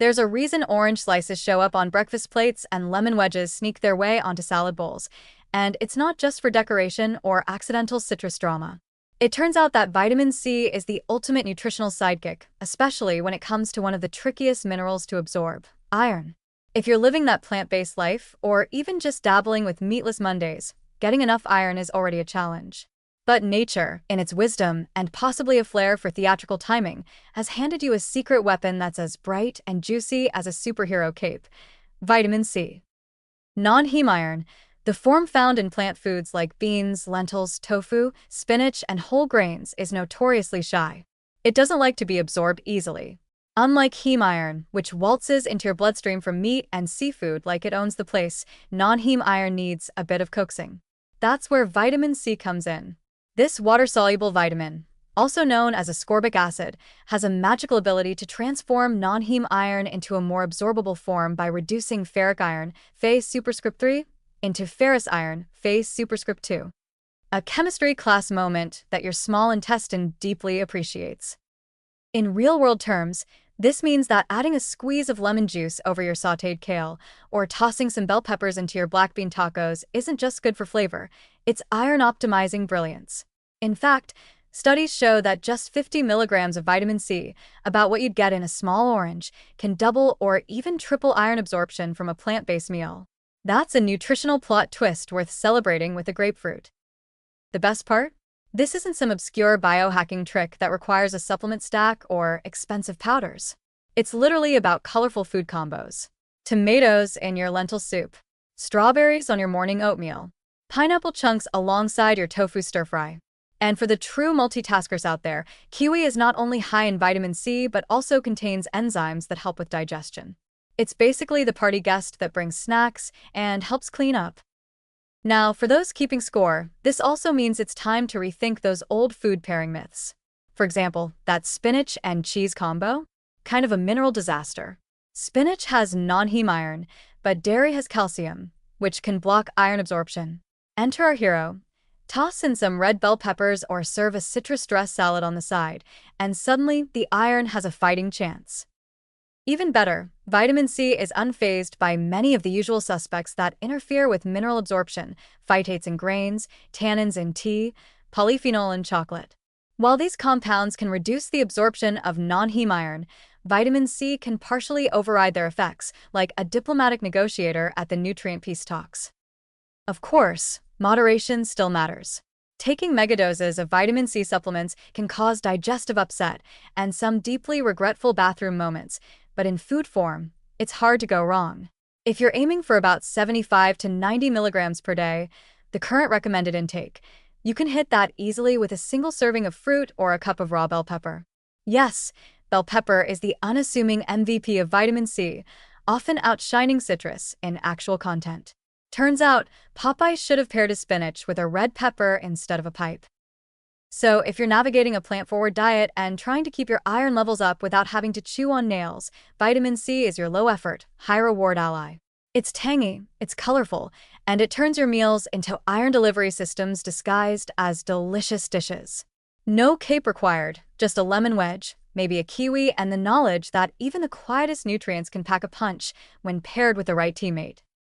There's a reason orange slices show up on breakfast plates and lemon wedges sneak their way onto salad bowls. And it's not just for decoration or accidental citrus drama. It turns out that vitamin C is the ultimate nutritional sidekick, especially when it comes to one of the trickiest minerals to absorb, iron. If you're living that plant-based life, or even just dabbling with meatless Mondays, getting enough iron is already a challenge. But nature, in its wisdom and possibly a flair for theatrical timing, has handed you a secret weapon that's as bright and juicy as a superhero cape: vitamin C. Non-heme iron, the form found in plant foods like beans, lentils, tofu, spinach, and whole grains, is notoriously shy. It doesn't like to be absorbed easily. Unlike heme iron, which waltzes into your bloodstream from meat and seafood like it owns the place, non-heme iron needs a bit of coaxing. That's where vitamin C comes in. This water-soluble vitamin, also known as ascorbic acid, has a magical ability to transform non-heme iron into a more absorbable form by reducing ferric iron, Fe superscript 3, into ferrous iron, Fe superscript 2. A chemistry class moment that your small intestine deeply appreciates. In real-world terms, this means that adding a squeeze of lemon juice over your sautéed kale or tossing some bell peppers into your black bean tacos isn't just good for flavor, it's iron-optimizing brilliance. In fact, studies show that just 50 milligrams of vitamin C, about what you'd get in a small orange, can double or even triple iron absorption from a plant-based meal. That's a nutritional plot twist worth celebrating with a grapefruit. The best part? This isn't some obscure biohacking trick that requires a supplement stack or expensive powders. It's literally about colorful food combos. Tomatoes in your lentil soup, strawberries on your morning oatmeal, pineapple chunks alongside your tofu stir-fry. And for the true multitaskers out there, kiwi is not only high in vitamin C but also contains enzymes that help with digestion. It's basically the party guest that brings snacks and helps clean up. Now, for those keeping score, this also means it's time to rethink those old food pairing myths. For example, that spinach and cheese combo? Kind of a mineral disaster. Spinach has non-heme iron, but dairy has calcium, which can block iron absorption. Enter our hero. Toss in some red bell peppers or serve a citrus-dressed salad on the side, and suddenly the iron has a fighting chance. Even better, vitamin C is unfazed by many of the usual suspects that interfere with mineral absorption: phytates in grains, tannins in tea, polyphenol in chocolate. While these compounds can reduce the absorption of non-heme iron, vitamin C can partially override their effects, like a diplomatic negotiator at the nutrient peace talks. Of course, moderation still matters. Taking megadoses of vitamin C supplements can cause digestive upset and some deeply regretful bathroom moments, but in food form, it's hard to go wrong. If you're aiming for about 75 to 90 milligrams per day, the current recommended intake, you can hit that easily with a single serving of fruit or a cup of raw bell pepper. Yes, bell pepper is the unassuming MVP of vitamin C, often outshining citrus in actual content. Turns out, Popeye should have paired his spinach with a red pepper instead of a pipe. So, if you're navigating a plant-forward diet and trying to keep your iron levels up without having to chew on nails, vitamin C is your low-effort, high-reward ally. It's tangy, it's colorful, and it turns your meals into iron delivery systems disguised as delicious dishes. No cape required, just a lemon wedge, maybe a kiwi, and the knowledge that even the quietest nutrients can pack a punch when paired with the right teammate.